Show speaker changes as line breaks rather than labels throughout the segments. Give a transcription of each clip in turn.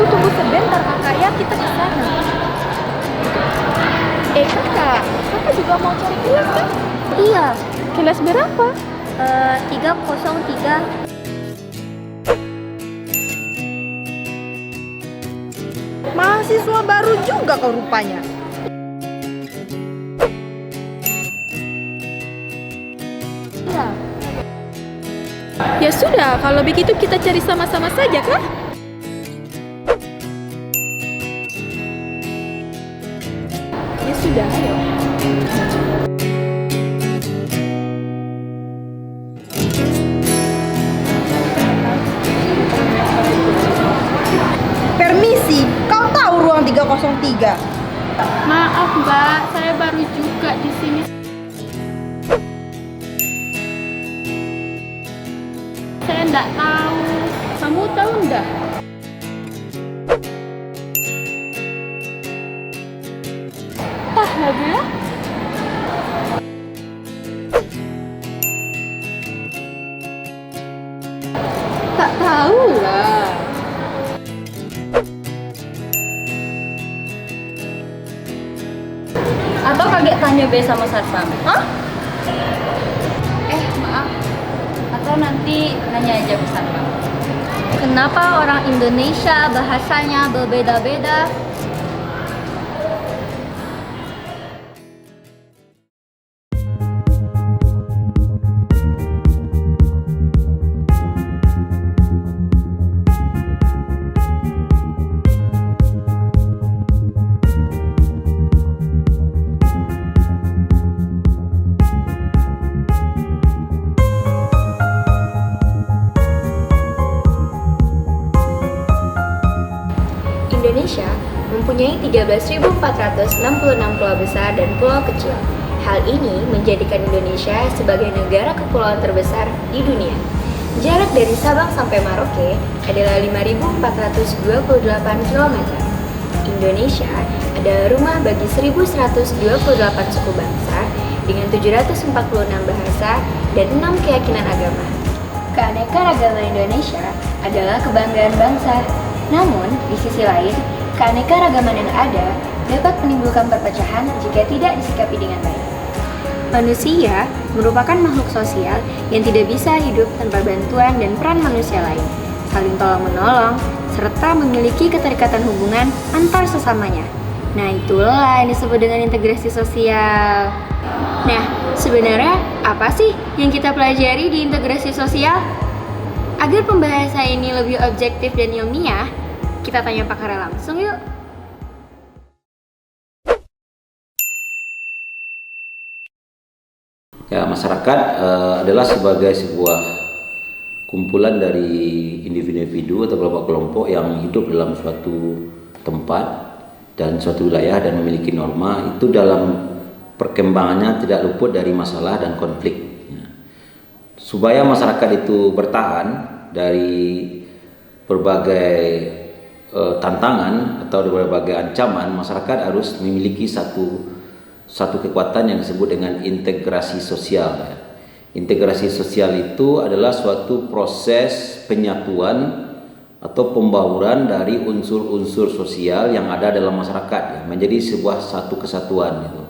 Tunggu sebentar kakak ya, kita ke sana. Kakak juga mau cari kelas kan?
Iya,
Kelas berapa?
303.
Mahasiswa baru juga kau rupanya.
Iya.
Ya sudah, kalau begitu kita cari sama-sama saja kah? Ya sudah, ayo. Permisi, kau tahu ruang 303?
Maaf Mbak, saya baru juga di sini. Saya enggak tahu. Kamu tahu enggak?
Nadia? Tak tahu lah.
Atau kaget tanya B sama satpam?
Hah?
Maaf. Atau nanti nanya aja ke satpam. Kenapa orang Indonesia bahasanya berbeda-beda? Indonesia mempunyai 13.466 pulau besar dan pulau kecil. Hal ini menjadikan Indonesia sebagai negara kepulauan terbesar di dunia. Jarak dari Sabang sampai Merauke adalah 5.428 km. Indonesia adalah rumah bagi 1.128 suku bangsa dengan 746 bahasa dan 6 keyakinan agama. Keanekaragaman Indonesia adalah kebanggaan bangsa. Namun, di sisi lain, keanekaragaman yang ada dapat menimbulkan perpecahan jika tidak disikapi dengan baik. Manusia merupakan makhluk sosial yang tidak bisa hidup tanpa bantuan dan peran manusia lain, saling tolong-menolong, serta memiliki keterikatan hubungan antar sesamanya. Nah, itulah yang disebut dengan integrasi sosial. Nah, sebenarnya apa sih yang kita pelajari di integrasi sosial? Agar pembahasan ini lebih objektif dan ilmiah, kita tanya pakarnya langsung yuk.
Ya, masyarakat adalah sebagai sebuah kumpulan dari individu atau kelompok-kelompok yang hidup dalam suatu tempat dan suatu wilayah dan memiliki norma. Itu dalam perkembangannya tidak luput dari masalah dan konflik. Supaya masyarakat itu bertahan dari berbagai tantangan atau dari berbagai ancaman, masyarakat harus memiliki satu kekuatan yang disebut dengan integrasi sosial. Integrasi sosial itu adalah suatu proses penyatuan atau pembauran dari unsur-unsur sosial yang ada dalam masyarakat menjadi sebuah satu kesatuan gitu.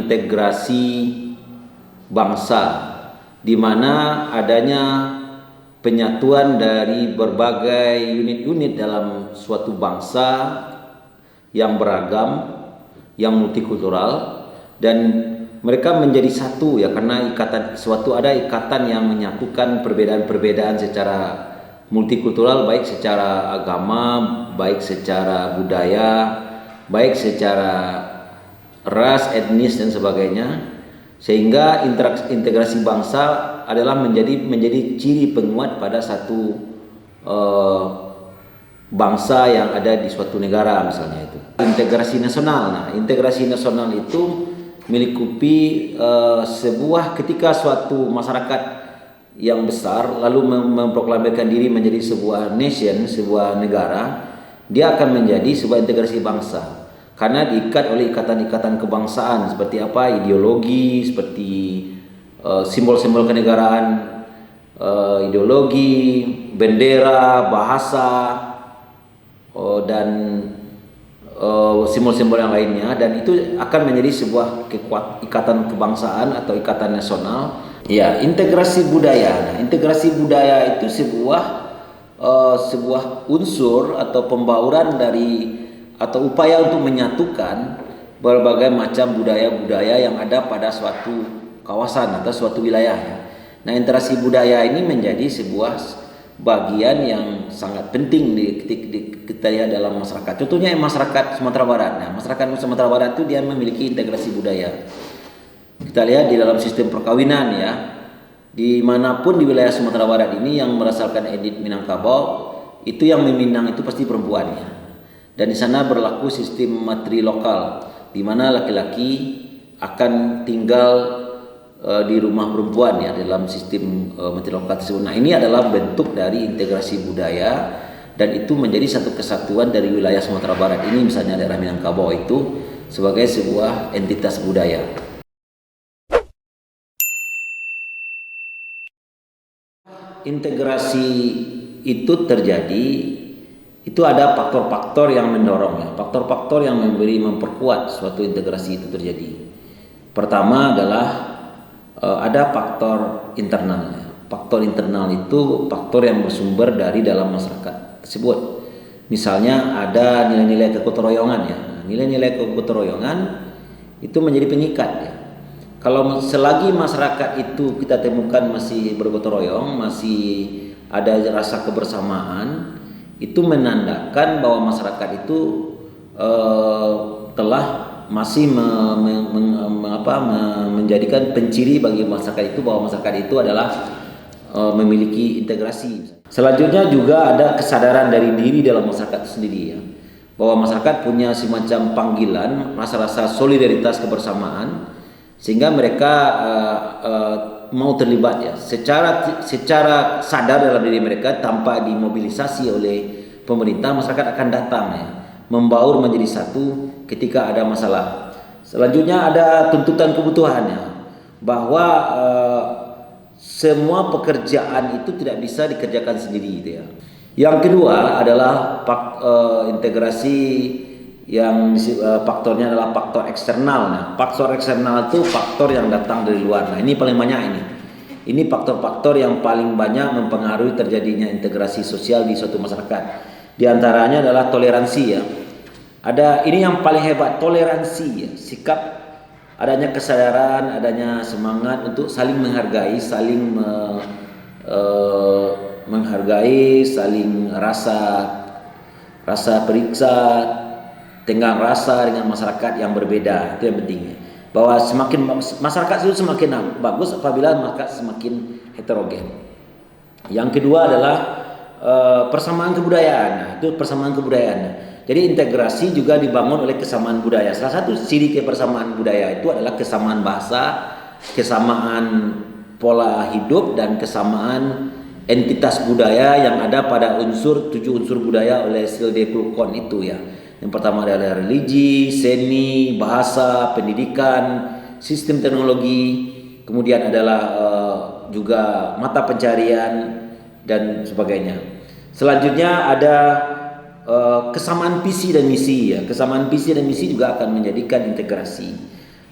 Integrasi bangsa, di mana adanya penyatuan dari berbagai unit-unit dalam suatu bangsa yang beragam, yang multikultural, dan mereka menjadi satu ya, karena ada ikatan yang menyatukan perbedaan-perbedaan secara multikultural, baik secara agama, baik secara budaya, baik secara ras, etnis dan sebagainya, sehingga integrasi bangsa adalah menjadi ciri penguat pada satu bangsa yang ada di suatu negara misalnya itu. Integrasi nasional. Nah, integrasi nasional itu melingkupi sebuah ketika suatu masyarakat yang besar lalu memproklamirkan diri menjadi sebuah nation, sebuah negara, dia akan menjadi sebuah integrasi bangsa. Karena diikat oleh ikatan-ikatan kebangsaan seperti apa, ideologi, seperti simbol-simbol kenegaraan, ideologi, bendera, bahasa, dan simbol-simbol yang lainnya, dan itu akan menjadi sebuah ikatan kebangsaan atau ikatan nasional. Ya, integrasi budaya. Nah, integrasi budaya itu sebuah unsur atau pembauran dari atau upaya untuk menyatukan berbagai macam budaya-budaya yang ada pada suatu kawasan atau suatu wilayah. Nah, integrasi budaya ini menjadi sebuah bagian yang sangat penting kita lihat dalam masyarakat. Contohnya masyarakat Sumatera Barat. Nah, masyarakat Sumatera Barat itu dia memiliki integrasi budaya. Kita lihat di dalam sistem perkawinan ya, dimanapun di wilayah Sumatera Barat ini yang merasakan etnis Minangkabau, itu yang meminang itu pasti perempuannya. Dan di sana berlaku sistem matri lokal, di mana laki-laki akan tinggal di rumah perempuan ya dalam sistem matri lokal tersebut. Nah, ini adalah bentuk dari integrasi budaya, dan itu menjadi satu kesatuan dari wilayah Sumatera Barat ini, misalnya daerah Minangkabau itu sebagai sebuah entitas budaya. Integrasi itu terjadi, itu ada faktor-faktor yang mendorong ya, faktor-faktor yang memperkuat suatu integrasi itu terjadi. Pertama adalah ada faktor internal ya. Faktor internal itu faktor yang bersumber dari dalam masyarakat tersebut. Misalnya ada nilai-nilai kegotong royongan ya. Nilai-nilai kegotong royongan itu menjadi pengikat ya. Kalau selagi masyarakat itu kita temukan masih bergotong royong, masih ada rasa kebersamaan, itu menandakan bahwa masyarakat itu telah masih menjadikan penciri bagi masyarakat itu bahwa masyarakat itu adalah memiliki integrasi. Selanjutnya juga ada kesadaran dari diri dalam masyarakat itu sendiri ya, bahwa masyarakat punya semacam panggilan, rasa-rasa solidaritas kebersamaan, sehingga mereka mau terlibat ya secara sadar dalam diri mereka tanpa dimobilisasi oleh pemerintah. Masyarakat akan datang ya, membaur menjadi satu ketika ada masalah. Selanjutnya ada tuntutan kebutuhannya, bahwa semua pekerjaan itu tidak bisa dikerjakan sendiri gitu ya. Yang kedua adalah integrasi yang faktornya adalah faktor eksternal. Nah, faktor eksternal itu faktor yang datang dari luar. Nah, ini paling banyak ini. Ini faktor-faktor yang paling banyak mempengaruhi terjadinya integrasi sosial di suatu masyarakat. Di antaranya adalah toleransi ya. Ada ini yang paling hebat, toleransi ya. Sikap, adanya kesadaran, adanya semangat untuk saling menghargai, saling menghargai, saling rasa periksa, tenggang rasa dengan masyarakat yang berbeda. Itu yang pentingnya, bahwa semakin masyarakat itu semakin bagus apabila masyarakat semakin heterogen. Yang kedua adalah persamaan kebudayaan. Nah, itu persamaan kebudayaan. Jadi integrasi juga dibangun oleh kesamaan budaya. Salah satu ciri kebersamaan budaya itu adalah kesamaan bahasa, kesamaan pola hidup, dan kesamaan entitas budaya yang ada pada 7 unsur budaya oleh Silde Kulkon itu ya. Yang pertama adalah religi, seni, bahasa, pendidikan, sistem teknologi, kemudian adalah juga mata pencarian dan sebagainya. Selanjutnya ada kesamaan visi dan misi ya. Kesamaan visi dan misi juga akan menjadikan integrasi.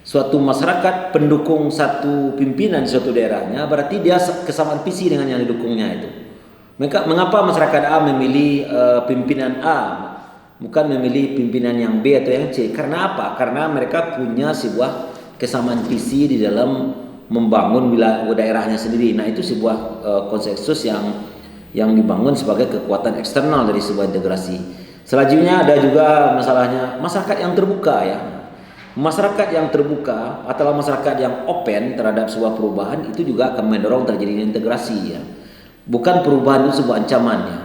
Suatu masyarakat pendukung satu pimpinan di suatu daerahnya, berarti dia kesamaan visi dengan yang didukungnya itu. Mengapa masyarakat A memilih pimpinan A, bukan memilih pimpinan yang B atau yang C? Karena apa? Karena mereka punya sebuah kesamaan visi di dalam membangun daerahnya sendiri. Nah, itu sebuah konsensus yang dibangun sebagai kekuatan eksternal dari sebuah integrasi. Selanjutnya ada juga masalahnya masyarakat yang terbuka ya. Masyarakat yang terbuka atau masyarakat yang open terhadap sebuah perubahan itu juga akan mendorong terjadinya integrasi ya. Bukan perubahan itu sebuah ancaman ya.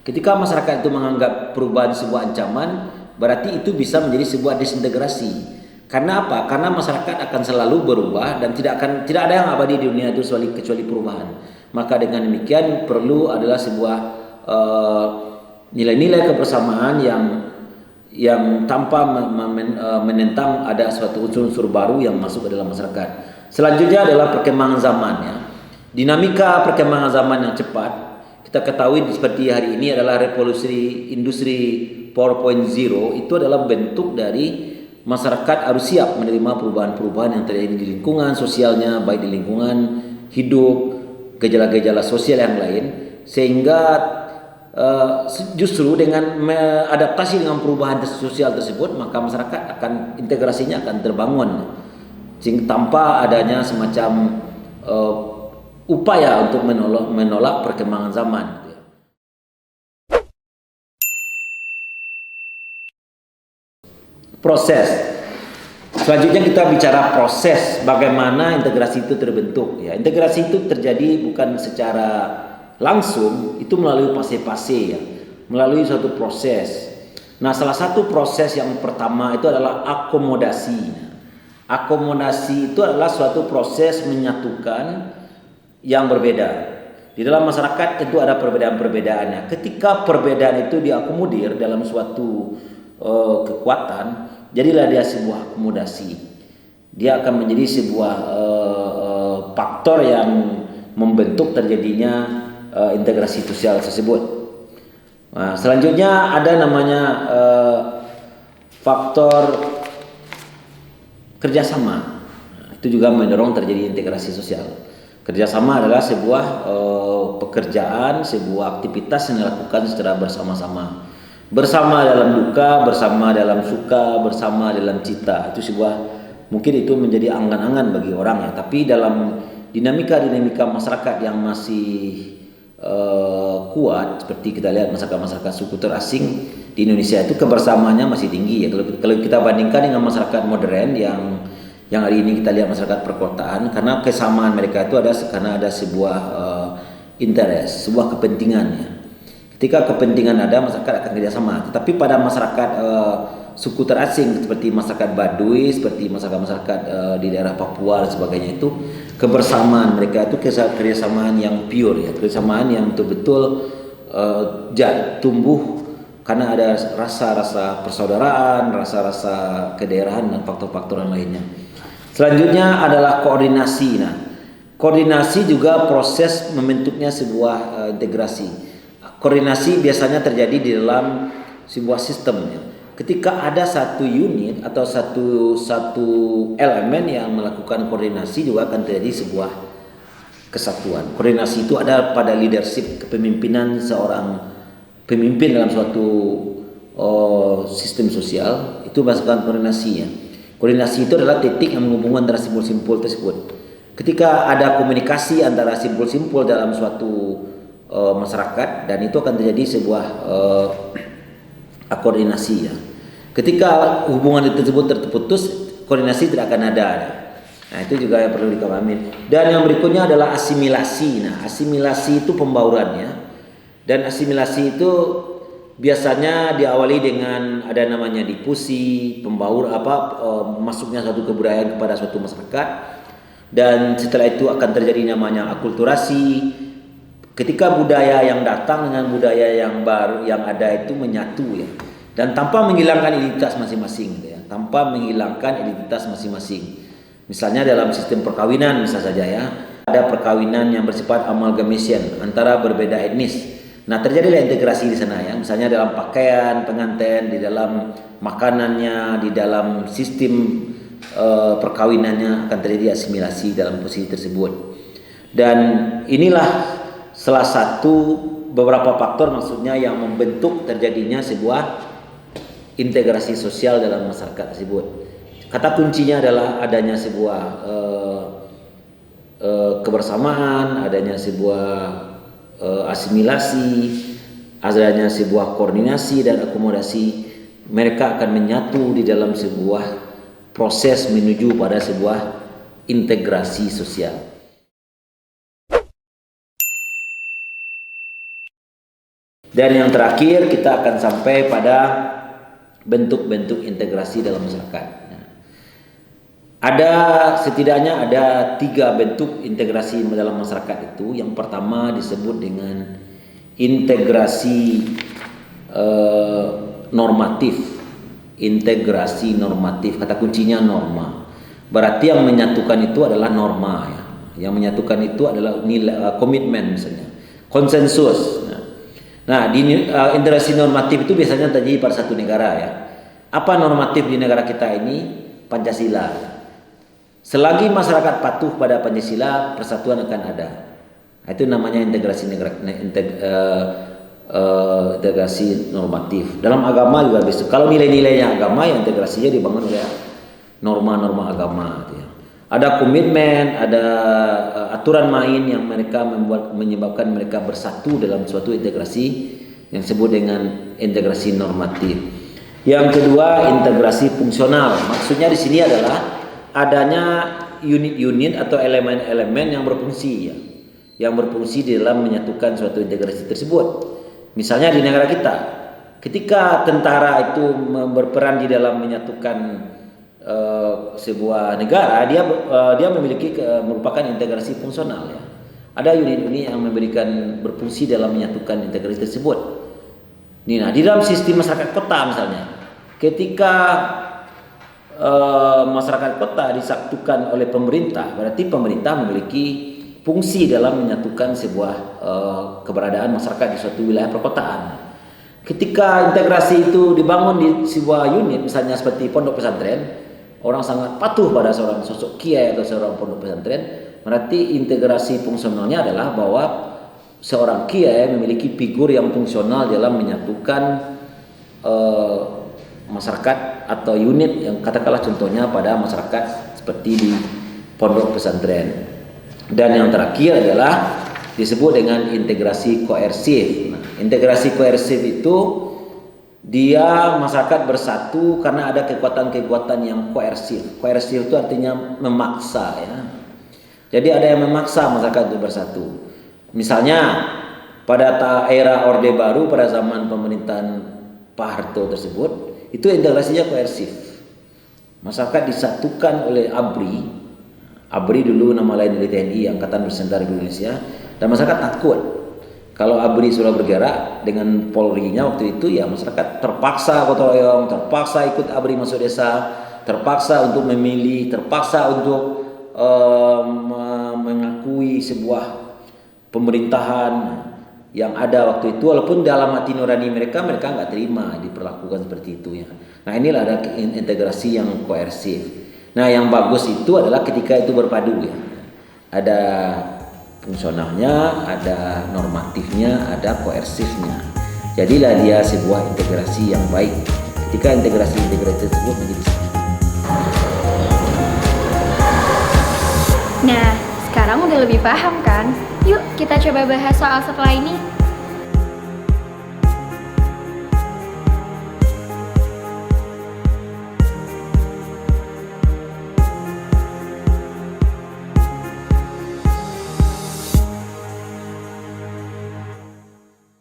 Ketika masyarakat itu menganggap perubahan sebuah ancaman, berarti itu bisa menjadi sebuah disintegrasi. Karena apa? Karena masyarakat akan selalu berubah dan tidak ada yang abadi di dunia itu kecuali perubahan. Maka dengan demikian perlu adalah sebuah nilai-nilai kebersamaan yang tanpa menentang ada suatu unsur-unsur baru yang masuk ke dalam masyarakat. Selanjutnya adalah perkembangan zaman ya. Dinamika perkembangan zaman yang cepat kita ketahui seperti hari ini adalah revolusi industri 4.0 itu adalah bentuk dari masyarakat harus siap menerima perubahan-perubahan yang terjadi di lingkungan sosialnya, baik di lingkungan hidup, gejala-gejala sosial yang lain, sehingga justru dengan adaptasi dengan perubahan sosial tersebut, maka masyarakat akan integrasinya akan terbangun tanpa adanya semacam upaya untuk menolak perkembangan zaman. Proses. Selanjutnya kita bicara proses bagaimana integrasi itu terbentuk ya. Integrasi itu terjadi bukan secara langsung, itu melalui fase-fase ya, melalui suatu proses. Nah, salah satu proses yang pertama itu adalah akomodasi. Akomodasi itu adalah suatu proses menyatukan yang berbeda. Di dalam masyarakat tentu ada perbedaan-perbedaannya. Ketika perbedaan itu diakomodir dalam suatu kekuatan, jadilah dia sebuah akomodasi. Dia akan menjadi sebuah faktor yang membentuk terjadinya integrasi sosial tersebut. Nah, selanjutnya ada namanya faktor kerjasama. Nah, itu juga mendorong terjadi integrasi sosial. Kerjasama adalah sebuah pekerjaan, sebuah aktivitas yang dilakukan secara bersama-sama. Bersama dalam duka, bersama dalam suka, bersama dalam cita. Itu sebuah, mungkin itu menjadi angan-angan bagi orang ya. Tapi dalam dinamika masyarakat yang masih kuat, seperti kita lihat masyarakat suku terasing di Indonesia itu kebersamaannya masih tinggi ya. Kalau kita bandingkan dengan masyarakat modern yang hari ini kita lihat masyarakat perkotaan, karena kesamaan mereka itu karena ada sebuah interest, sebuah kepentingan ya. Ketika kepentingan ada, masyarakat akan kerjasama. Tetapi pada masyarakat suku terasing seperti masyarakat Baduy, seperti masyarakat di daerah Papua dan sebagainya, itu kebersamaan mereka itu kerjasamaan yang pure ya, kerjasamaan yang betul-betul tumbuh karena ada rasa-rasa persaudaraan, rasa-rasa kedaerahan dan faktor-faktor yang lainnya. Selanjutnya adalah koordinasi. Nah, koordinasi juga proses membentuknya sebuah integrasi. Koordinasi biasanya terjadi di dalam sebuah sistem ya. Ketika ada satu unit atau satu elemen yang melakukan koordinasi, juga akan terjadi sebuah kesatuan. Koordinasi itu ada pada leadership, kepemimpinan seorang pemimpin dalam suatu sistem sosial, itu berdasarkan koordinasi ya. Koordinasi itu adalah titik yang menghubungkan antara simpul-simpul tersebut. Ketika ada komunikasi antara simpul-simpul dalam suatu masyarakat, dan itu akan terjadi sebuah koordinasi ya. Ketika hubungan tersebut terputus, koordinasi tidak akan ada. Nah, itu juga yang perlu dipahami. Dan yang berikutnya adalah asimilasi. Nah, asimilasi itu pembauran ya. Dan asimilasi itu biasanya diawali dengan ada namanya difusi, masuknya suatu kebudayaan kepada suatu masyarakat. Dan setelah itu akan terjadi namanya akulturasi. Ketika budaya yang datang dengan budaya yang baru yang ada itu menyatu ya. Dan tanpa menghilangkan identitas masing-masing gitu ya. Tanpa menghilangkan identitas masing-masing. Misalnya dalam sistem perkawinan misalnya saja ya. Ada perkawinan yang bersifat amalgamation antara berbeda etnis. Nah, terjadilah integrasi di sana ya. Misalnya dalam pakaian pengantin, di dalam makanannya, di dalam sistem perkawinannya akan terjadi asimilasi dalam posisi tersebut. Dan inilah salah satu beberapa faktor maksudnya yang membentuk terjadinya sebuah integrasi sosial dalam masyarakat tersebut. Kata kuncinya adalah adanya sebuah kebersamaan, adanya sebuah asimilasi, adanya sebuah koordinasi dan akomodasi. Mereka akan menyatu di dalam sebuah proses menuju pada sebuah integrasi sosial. Dan yang terakhir kita akan sampai pada bentuk-bentuk integrasi dalam masyarakat. Setidaknya ada 3 bentuk integrasi dalam masyarakat itu. Yang pertama disebut dengan integrasi normatif. Integrasi normatif, kata kuncinya norma. Berarti yang menyatukan itu adalah norma ya. Yang menyatukan itu adalah nilai komitmen misalnya, konsensus. Nah, di integrasi normatif itu biasanya terjadi pada satu negara ya. Apa normatif di negara kita ini? Pancasila. Selagi masyarakat patuh pada Pancasila, persatuan akan ada. Itu namanya integrasi integrasi normatif. Dalam agama juga bisa. Kalau nilai-nilainya agama, ya integrasinya dibangun oleh norma-norma agama. Gitu ya. Ada komitmen, ada aturan main yang mereka menyebabkan mereka bersatu dalam suatu integrasi yang disebut dengan integrasi normatif. Yang kedua, integrasi fungsional. Maksudnya di sini adalah adanya unit-unit atau elemen-elemen yang berfungsi ya. Yang berfungsi di dalam menyatukan suatu integrasi tersebut. Misalnya di negara kita, ketika tentara itu berperan di dalam menyatukan sebuah negara, dia memiliki merupakan integrasi fungsional ya. Ada unit-unit yang berfungsi dalam menyatukan integrasi tersebut. Nah, di dalam sistem masyarakat kota misalnya, ketika masyarakat kota disatukan oleh pemerintah, berarti pemerintah memiliki fungsi dalam menyatukan sebuah keberadaan masyarakat di suatu wilayah perkotaan. Ketika integrasi itu dibangun di sebuah unit, misalnya seperti pondok pesantren, orang sangat patuh pada seorang sosok kiai atau seorang pondok pesantren, berarti integrasi fungsionalnya adalah bahwa seorang kiai memiliki figur yang fungsional dalam menyatukan masyarakat atau unit yang katakanlah contohnya pada masyarakat seperti di pondok pesantren. Dan yang terakhir adalah disebut dengan integrasi koersif. Nah, integrasi koersif itu dia masyarakat bersatu karena ada kekuatan-kekuatan yang koersif. Koersif itu artinya memaksa ya. Jadi ada yang memaksa masyarakat untuk bersatu. Misalnya pada era Orde Baru pada zaman pemerintahan Pak Harto tersebut, itu integrasinya koersif. Masyarakat disatukan oleh ABRI. ABRI dulu nama lain dari TNI, Angkatan Bersenjata Republik Indonesia, dan masyarakat takut. Kalau ABRI sudah bergerak dengan Polri-nya waktu itu, ya masyarakat terpaksa gotong royong, terpaksa ikut ABRI masuk desa, terpaksa untuk memilih, terpaksa untuk mengakui sebuah pemerintahan yang ada waktu itu, walaupun dalam hati nurani mereka nggak terima diperlakukan seperti itu ya. Nah, inilah ada integrasi yang koersif. Nah, yang bagus itu adalah ketika itu berpadu ya. Ada fungsionalnya, ada normatifnya, ada koersifnya. Jadilah dia sebuah integrasi yang baik. Ketika integrasi tersebut menjadi satu.
Nah, sekarang udah lebih paham kan? Yuk kita coba bahas soal setelah ini.